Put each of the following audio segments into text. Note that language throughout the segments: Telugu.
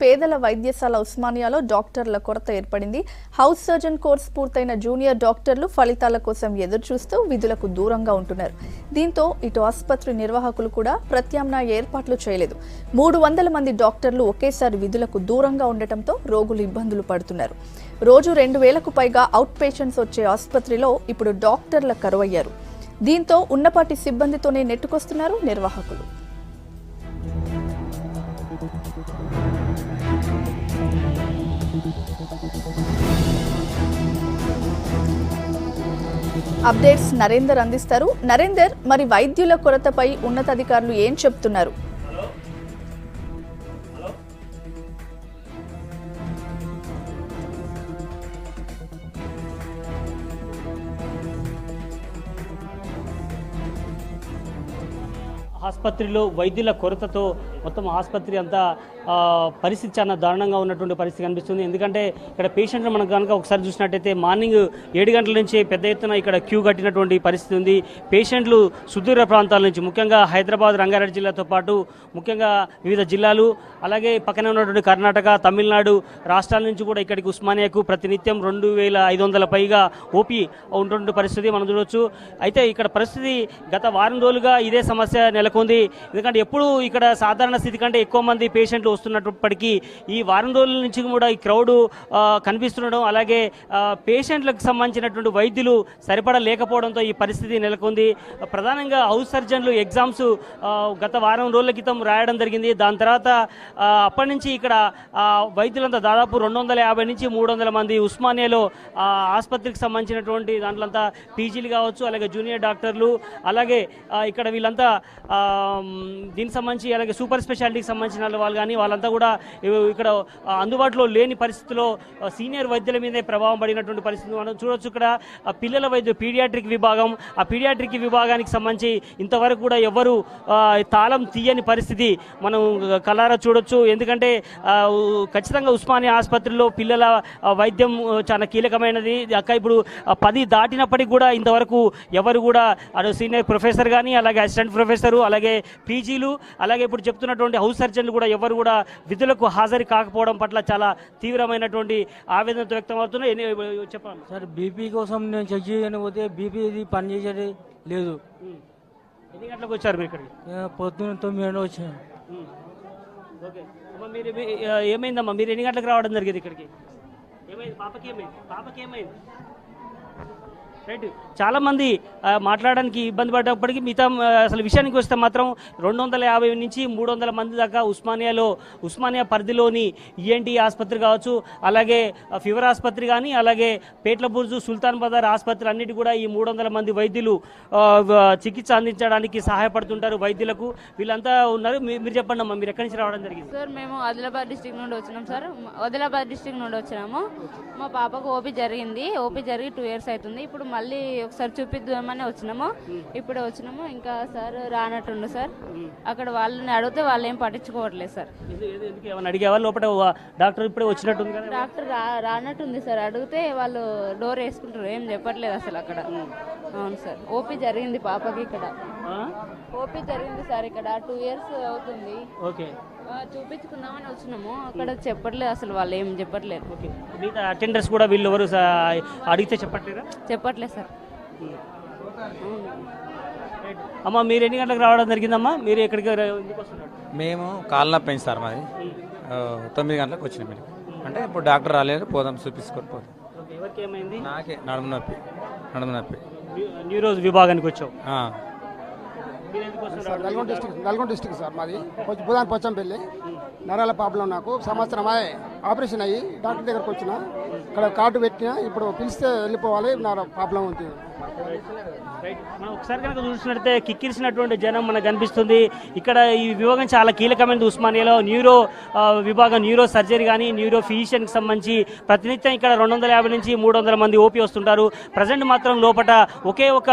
పేదల వైద్యశాల ఉస్మానియాలో డాక్టర్ల కొరత ఏర్పడింది. హౌస్ సర్జన్ కోర్స్ పూర్తయిన జూనియర్ డాక్టర్లు ఫలితాల కోసం ఎదురుచూస్తూ విధులకు దూరంగా ఉంటున్నారు. దీంతో ఇటు ఆసుపత్రి నిర్వాహకులు కూడా ప్రత్యామ్నాయ ఏర్పాట్లు చేయలేదు. 300 మంది డాక్టర్లు ఒకేసారి విధులకు దూరంగా ఉండటంతో రోగులు ఇబ్బందులు పడుతున్నారు. రోజు 2000కు పైగా అవుట్ పేషెంట్స్ వచ్చే ఆసుపత్రిలో ఇప్పుడు డాక్టర్ల కరువయ్యారు. దీంతో ఉన్నపాటి సిబ్బందితోనే నెట్టుకొస్తున్నారు నిర్వాహకులు. అప్డేట్స్ నరేందర్ అందిస్తారు. నరేందర్, మరి వైద్యుల కొరతపై ఉన్నతాధికారులు ఏం చెప్తున్నారు? ఆసుపత్రిలో వైద్యుల కొరతతో మొత్తం ఆసుపత్రి అంతా పరిస్థితి చాలా దారుణంగా ఉన్నటువంటి పరిస్థితి కనిపిస్తుంది. ఎందుకంటే ఇక్కడ పేషెంట్లు మనకు కనుక ఒకసారి చూసినట్టయితే మార్నింగ్ 7 గంటల నుంచి పెద్ద ఎత్తున ఇక్కడ క్యూ కట్టినటువంటి పరిస్థితి ఉంది. పేషెంట్లు సుదూర ప్రాంతాల నుంచి, ముఖ్యంగా హైదరాబాద్, రంగారెడ్డి జిల్లాతో పాటు ముఖ్యంగా వివిధ జిల్లాలు, అలాగే పక్కనే ఉన్నటువంటి కర్ణాటక, తమిళనాడు రాష్ట్రాల నుంచి కూడా ఇక్కడికి ఉస్మానియాకు ప్రతినిత్యం 2500 పైగా ఓపీ ఉన్నటువంటి పరిస్థితి మనం చూడవచ్చు. అయితే ఇక్కడ పరిస్థితి గత వారం రోజులుగా ఇదే సమస్య నెలకొంది. ఎందుకంటే ఎప్పుడు ఇక్కడ సాధారణ స్థితి కంటే ఎక్కువ మంది పేషెంట్లు వస్తున్నప్పటికీ ఈ వారం రోజుల నుంచి కూడా ఈ క్రౌడ్ కనిపిస్తుండడం, అలాగే పేషెంట్లకు సంబంధించినటువంటి వైద్యులు సరిపడా లేకపోవడంతో ఈ పరిస్థితి నెలకొంది. ప్రధానంగా హౌస్ సర్జన్లు ఎగ్జామ్స్ గత వారం రోజుల క్రితం రాయడం జరిగింది. దాని తర్వాత అప్పటి నుంచి ఇక్కడ వైద్యులంతా దాదాపు 250 నుంచి 300 మంది ఉస్మానియాలో ఆసుపత్రికి సంబంధించినటువంటి దాంట్లంతా పీజీలు కావచ్చు, అలాగే జూనియర్ డాక్టర్లు, అలాగే ఇక్కడ వీళ్ళంతా దీనికి సంబంధించి అలాగే సూపర్ స్పెషాలిటీకి సంబంధించిన వాళ్ళు కానీ వాళ్ళంతా కూడా ఇక్కడ అందుబాటులో లేని పరిస్థితిలో సీనియర్ వైద్యుల మీదే ప్రభావం పడినటువంటి పరిస్థితి మనం చూడవచ్చు. ఇక్కడ పిల్లల వైద్యు పీడియాట్రిక్ విభాగం, ఆ పీడియాట్రిక్ విభాగానికి సంబంధించి ఇంతవరకు కూడా ఎవరు తాళం తీయని పరిస్థితి మనం కలారా చూడొచ్చు. ఎందుకంటే ఖచ్చితంగా ఉస్మానియా ఆసుపత్రిలో పిల్లల వైద్యం చాలా కీలకమైనది. ఇప్పుడు 10 దాటినప్పటికీ కూడా ఇంతవరకు ఎవరు కూడా సీనియర్ ప్రొఫెసర్ కానీ, అలాగే అసిస్టెంట్ ప్రొఫెసరు, అలాగే పీజీలు, అలాగే ఇప్పుడు చెప్తున్నటువంటి హౌస్ సర్జన్లు కూడా ఎవరు కూడా విధులకు హాజరు కాకపోవడం పట్ల చాలా తీవ్రమైనటువంటి ఆవేదనతో వ్యక్తం అవుతున్నాయి. చెప్పండి సార్. బీపీ కోసం నేను చెక్ చేయని పోతే బీపీ పని చేసేది లేదు. ఎన్ని గంటలకు వచ్చారు మీరు ఇక్కడికి? పొద్దున్న 9 గంటలకు వచ్చాను. ఓకే అమ్మా, మీరు ఏమైందమ్మా? మీరు ఎన్ని గంటలకు రావడం జరిగింది ఇక్కడికి? ఏమైంది పాపకి ఏమైంది? రైట్, చాలామంది మాట్లాడడానికి ఇబ్బంది పడ్డప్పటికీ మిగతా అసలు విషయానికి వస్తే మాత్రం 250 నుంచి 300 మంది దాకా ఉస్మానియా పరిధిలోని ఈఎన్టీ ఆసుపత్రి కావచ్చు, అలాగే ఫీవర్ ఆసుపత్రి కానీ, అలాగే పేట్లబుర్జు, సుల్తాన్ బజార్ ఆసుపత్రి అన్నిటి కూడా ఈ 300 మంది వైద్యులు చికిత్స అందించడానికి సహాయపడుతుంటారు వైద్యులకు. వీళ్ళంతా ఉన్నారు. మీరు చెప్పండి అమ్మా, మీరు ఎక్కడి నుంచి రావడం జరిగింది? సార్, మేము ఆదిలాబాద్ డిస్ట్రిక్ట్ నుండి వచ్చినాం సార్. ఆదిలాబాద్ డిస్ట్రిక్ట్ నుండి వచ్చినాము. మా పాపకు ఓపీ జరిగి 2 ఇయర్స్ అవుతుంది. ఇప్పుడు మళ్ళీ ఒకసారి చూపిద్దామని వచ్చినాము. ఇప్పుడే వచ్చినాము. ఇంకా సార్ రానట్టుండు సార్. అక్కడ వాళ్ళని అడిగితే వాళ్ళు ఏం పట్టించుకోవట్లేదు సార్. అడిగేవా లోపల? డాక్టర్ ఇప్పుడే వచ్చినట్టుంది కదా? డాక్టర్ రానట్టుంది సార్. అడిగితే వాళ్ళు డోర్ వేసుకుంటారు, ఏం చెప్పట్లేదు అసలు అక్కడ. అవును సార్, ఓపీ జరిగింది పాపకి. ఇక్కడ ఓపీ జరిగింది సార్. ఇక్కడ 2 ఇయర్స్ అవుతుంది. ఓకే, చూపించుకుందామని వచ్చినాము. అక్కడ చెప్పట్లేదు అసలు, వాళ్ళు ఏం చెప్పట్లేదు. మిగతా అటెండర్స్ కూడా వీళ్ళు ఎవరు అడిగితే చెప్పట్లేదు సార్. అమ్మా, మీరు ఎన్ని గంటలకు రావడం జరిగిందమ్మా? మీరు ఎక్కడికి ఎందుకు వస్తున్నారు? మేము కాళ్ళ నొప్పి సార్ మాది. 9 గంటలకు వచ్చినాం మీరు. అంటే ఇప్పుడు డాక్టర్ రాలేదు, పోదాం చూపించుకొని పోదాం. ఎవరికి ఏమైంది? నాకే నడుము నొప్పి. న్యూరో విభాగానికి వచ్చావు? నల్గొండ డిస్ట్రిక్ట్ సార్ మాది. బుధాన్ పోచంపల్లి. నరాల ప్రాబ్లం నాకు సంవత్సరం ఆపరేషన్ అయ్యి డాక్టర్ దగ్గరకు వచ్చిన, ఇక్కడ కార్డు పెట్టినా, ఇప్పుడు పిలిస్తే వెళ్ళిపోవాలి, నా ప్రాబ్లం ఉంది. మనం ఒకసారి కనుక చూసినట్లయితే కిక్కిరిసినటువంటి జనం మనకు కనిపిస్తుంది. ఇక్కడ ఈ విభాగం చాలా కీలకమైనది ఉస్మానియాలో. న్యూరో విభాగం, న్యూరో సర్జరీ కానీ, న్యూరో ఫిజిషియన్కి సంబంధించి ప్రతినిత్యం ఇక్కడ 250 నుంచి 300 మంది ఓపీ వస్తుంటారు. ప్రజెంట్ మాత్రం లోపల ఒకే ఒక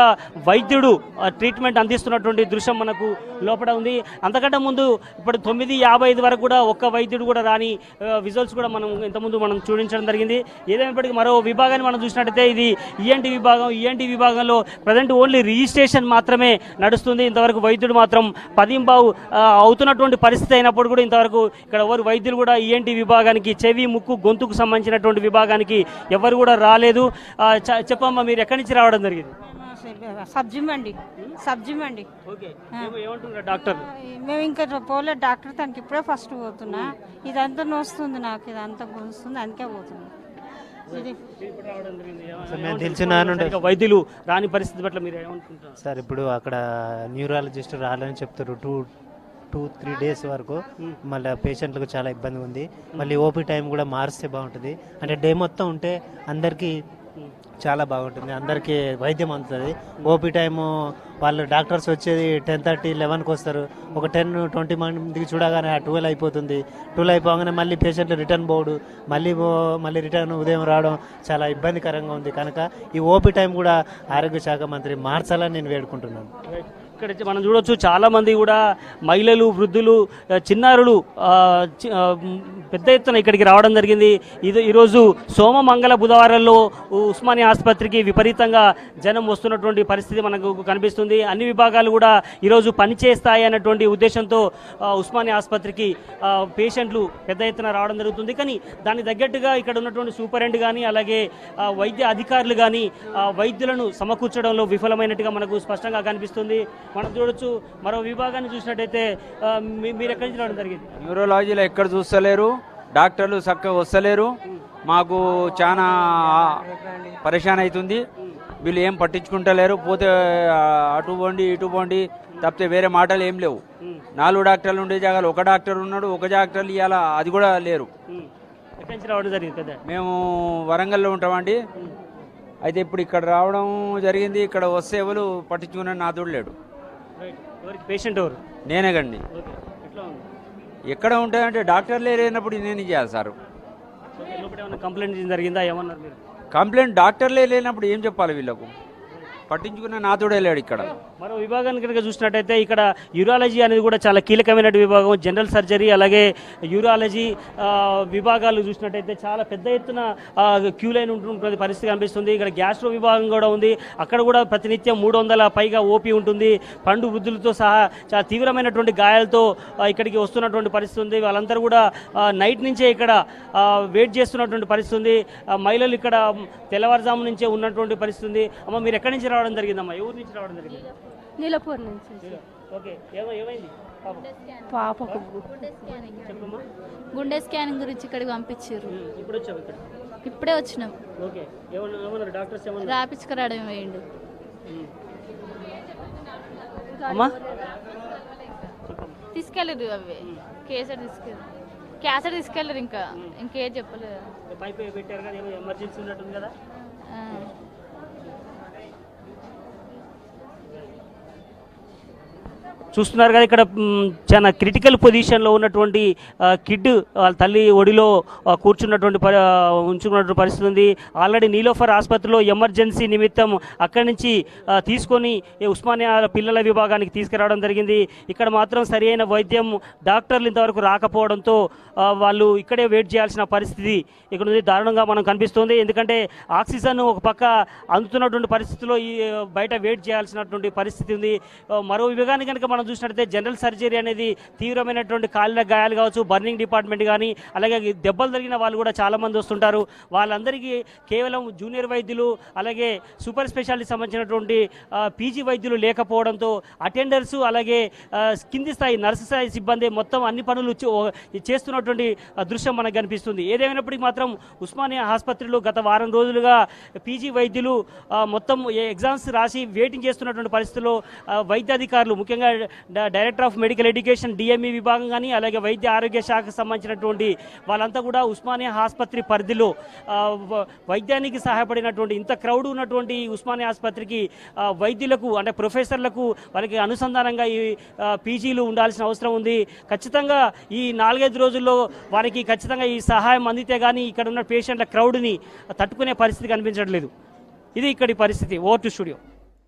వైద్యుడు ట్రీట్మెంట్ అందిస్తున్నటువంటి దృశ్యం మనకు లోపల ఉంది. అంతకంటే ముందు ఇప్పుడు 9:55 వరకు కూడా ఒక్క వైద్యుడు కూడా రాని విజువల్స్ కూడా మనం ఇంతకుముందు చూపించడం జరిగింది. ఏదైనప్పటికీ మరో విభాగాన్ని మనం చూసినట్టయితే ఇది ఈఎన్టీ విభాగం. విభాగంలో ప్రజెంట్ ఓన్లీ రిజిస్ట్రేషన్ మాత్రమే నడుస్తుంది. ఇంతవరకు వైద్యుడు మాత్రం 10 అవుతున్నటువంటి పరిస్థితి అయినప్పుడు కూడా ఇంతవరకు ఇక్కడ ఎవరు వైద్యులు కూడా ఈఎన్టీ విభాగానికి, చెవి ముక్కు గొంతుకు సంబంధించినటువంటి విభాగానికి ఎవరు కూడా రాలేదు. చెప్పమ్మా, మీరు ఎక్కడి నుంచి రావడం జరిగింది? సబ్జీ మండి ఓకే, ఏమంటున్నారు డాక్టర్? మేము ఇంకా పోలే డాక్టర్ తనకి ఇప్పుడే ఫస్ట్ పోతున్నా. ఇదంతా నొస్తుంది నాకు, ఇదంతా గుంస్తుంది, అందుకే పోతున్నా. మేము తెలిసిన వైద్యులు రాని పరిస్థితి పట్ల మీరు ఏమనుకుంటున్నారు సార్? ఇప్పుడు అక్కడ న్యూరాలజిస్ట్ రాలని చెప్తారు 2-3 డేస్ వరకు. మళ్ళీ పేషెంట్లకు చాలా ఇబ్బంది ఉంది. మళ్ళీ ఓపీ టైం కూడా మారిస్తే బాగుంటుంది. అంటే డే మొత్తం ఉంటే అందరికీ చాలా బాగుంటుంది, అందరికీ వైద్యం అందుతుంది. ఓపీ టైము వాళ్ళు డాక్టర్స్ వచ్చేది 10:30, 11కి వస్తారు. ఒక 10-20 మందికి చూడగానే 12 అయిపోతుంది. 12 అయిపోగానే మళ్ళీ పేషెంట్లు రిటర్న్ పోవడు, మళ్ళీ రిటర్న్ ఉదయం రావడం చాలా ఇబ్బందికరంగా ఉంది. కనుక ఈ ఓపీ టైం కూడా ఆరోగ్య శాఖ మంత్రి మార్చాలని నేను వేడుకుంటున్నాను. ఇక్కడ మనం చూడొచ్చు చాలా మంది కూడా మహిళలు, వృద్ధులు, చిన్నారులు పెద్ద ఎత్తున ఇక్కడికి రావడం జరిగింది. ఈరోజు సోమ, మంగళ, బుధవారాల్లో ఉస్మానియా ఆసుపత్రికి విపరీతంగా జనం వస్తున్నటువంటి పరిస్థితి మనకు కనిపిస్తుంది. అన్ని విభాగాలు కూడా ఈరోజు పనిచేస్తాయి అన్నటువంటి ఉద్దేశంతో ఉస్మానియా ఆసుపత్రికి పేషెంట్లు పెద్ద ఎత్తున రావడం జరుగుతుంది. కానీ దానికి తగ్గట్టుగా ఇక్కడ ఉన్నటువంటి సూపరింటెండెంట్ కానీ అలాగే వైద్య అధికారులు కానీ వైద్యులను సమకూర్చడంలో విఫలమైనట్టుగా మనకు స్పష్టంగా కనిపిస్తుంది. మనం చూడొచ్చు మరో విభాగాన్ని చూసినట్టయితే మీరు ఎక్కడి నుంచి రావడం జరిగింది? న్యూరాలజీలో ఎక్కడ చూస్తలేరు, డాక్టర్లు చక్కగా వస్తలేరు. మాకు చాలా పరేషాన్ అవుతుంది. వీళ్ళు ఏం పట్టించుకుంటలేరు. పోతే అటు పోండి ఇటు పోండి తప్పితే వేరే మాటలు ఏం లేవు. 4 డాక్టర్లు ఉండే జాగాలో ఒక డాక్టర్ ఉన్నాడు, ఒక డాక్టర్లు ఇవాళ అది కూడా లేరు. ఎక్కడి నుంచి రావడం జరిగింది కదా? మేము వరంగల్లో ఉంటామండి. అయితే ఇప్పుడు ఇక్కడ రావడం జరిగింది. ఇక్కడ వస్తే ఎవరు పట్టించుకున్న నా తోడు లేడు. పేషెంట్ ఎవరు? నేనే కండి. ఎక్కడ ఉంటాయంటే డాక్టర్లే లేనప్పుడు నేను చేయాలి సార్. కంప్లైంట్ జరిగిందా? ఏమన్నారు మీరు? కంప్లైంట్ డాక్టర్లే లేనప్పుడు ఏం చెప్పాలి వీళ్ళకు? పట్టించుకున్న నాతోడే లేడు ఇక్కడ. మరో విభాగాన్ని కనుక చూసినట్టయితే ఇక్కడ యూరాలజీ అనేది కూడా చాలా కీలకమైన విభాగం. జనరల్ సర్జరీ అలాగే యూరాలజీ విభాగాలు చూసినట్టయితే చాలా పెద్ద ఎత్తున క్యూ లైన్ ఉంటున్న పరిస్థితి కనిపిస్తుంది. ఇక్కడ గ్యాస్ట్రో విభాగం కూడా ఉంది. అక్కడ కూడా ప్రతినిత్యం 300 పైగా ఓపీ ఉంటుంది. పండు వృద్ధులతో సహా చాలా తీవ్రమైనటువంటి గాయాలతో ఇక్కడికి వస్తున్నటువంటి పరిస్థితి ఉంది. వాళ్ళందరూ కూడా నైట్ నుంచే ఇక్కడ వెయిట్ చేస్తున్నటువంటి పరిస్థితి ఉంది. మహిళలు ఇక్కడ తెల్లవారుజాము నుంచే ఉన్నటువంటి పరిస్థితి ఉంది. అమ్మ, మీరు ఎక్కడి నుంచి రావడం జరిగిందమ్మా? ఏ ఊరు నుంచి రావడం జరిగింది? నీలపూర్ నుంచి. ఓకే, ఏమైంది పాపకు చెప్పమ్మా. గుండె స్కానింగ్ గురించి ఇక్కడికి పంపించారు. ఇప్పుడు వచ్చావు ఇక్కడ? ఇప్పుడే వచ్చినాం. ఓకే, ఏమన్నారు డాక్టర్స్? ఏమన్నారు? రాపించుకురావడం వేయండు. అమ్మా తీసుకెళ్ళరు, అవి క్యాసెట్ తీసుకెళ్ళరు. ఇంకేం చెప్పలేదు. పైప్ పెట్టారు కదా, ఏమో ఎమర్జెన్సీ ఉన్నట్టుంది కదా. చూస్తున్నారు కదా, ఇక్కడ చాలా క్రిటికల్ పొజిషన్లో ఉన్నటువంటి కిడ్ వాళ్ళ తల్లి ఒడిలో ఉంచుకున్నటువంటి పరిస్థితి ఉంది. ఆల్రెడీ నీలోఫర్ ఆసుపత్రిలో ఎమర్జెన్సీ నిమిత్తం అక్కడి నుంచి తీసుకొని ఉస్మానియా పిల్లల విభాగానికి తీసుకురావడం జరిగింది. ఇక్కడ మాత్రం సరి అయిన వైద్యం డాక్టర్లు ఇంతవరకు రాకపోవడంతో వాళ్ళు ఇక్కడే వెయిట్ చేయాల్సిన పరిస్థితి ఇక్కడ ఉంది. దారుణంగా మనం కనిపిస్తుంది. ఎందుకంటే ఆక్సిజన్ ఒక పక్క అందుతున్నటువంటి పరిస్థితిలో బయట వెయిట్ చేయాల్సినటువంటి పరిస్థితి ఉంది. మరో విభాగాన్ని కనుక మనం చూసినట్లయితే జనరల్ సర్జరీ అనేది తీవ్రమైనటువంటి కాలిన గాయాలు కావచ్చు, బర్నింగ్ డిపార్ట్మెంట్ కానీ అలాగే దెబ్బలు జరిగిన వాళ్ళు కూడా చాలామంది వస్తుంటారు. వాళ్ళందరికీ కేవలం జూనియర్ వైద్యులు అలాగే సూపర్ స్పెషాలిటీ సంబంధించినటువంటి పీజీ వైద్యులు లేకపోవడంతో అటెండర్స్ అలాగే కింది స్థాయి నర్సు స్థాయి సిబ్బంది మొత్తం అన్ని పనులు చేస్తున్నటువంటి దృశ్యం మనకు కనిపిస్తుంది. ఏదేమైనప్పటికీ మాత్రం ఉస్మానియా ఆసుపత్రిలో గత వారం రోజులుగా పీజీ వైద్యులు మొత్తం ఎగ్జామ్స్ రాసి వెయిటింగ్ చేస్తున్నటువంటి పరిస్థితుల్లో వైద్యాధికారులు ముఖ్యంగా director of medical education DME విభాగం కానీ అలాగే వైద్య ఆరోగ్య శాఖకు సంబంధించినటువంటి వాళ్ళంతా కూడా ఉస్మానియా ఆసుపత్రి పరిధిలో వైద్యానికి సహాయపడినటువంటి ఇంత క్రౌడ్ ఉన్నటువంటి ఉస్మానియా ఆసుపత్రికి వైద్యులకు అంటే ప్రొఫెసర్లకు వాళ్ళకి అనుసంధానంగా ఈ పీజీలు ఉండాల్సిన అవసరం ఉంది. ఖచ్చితంగా ఈ 4-5 రోజుల్లో వారికి ఖచ్చితంగా ఈ సహాయం అందితే కానీ ఇక్కడ ఉన్న పేషెంట్ల క్రౌడ్ని తట్టుకునే పరిస్థితి కనిపించట్లేదు. ఇది ఇక్కడి పరిస్థితి. Over to studio.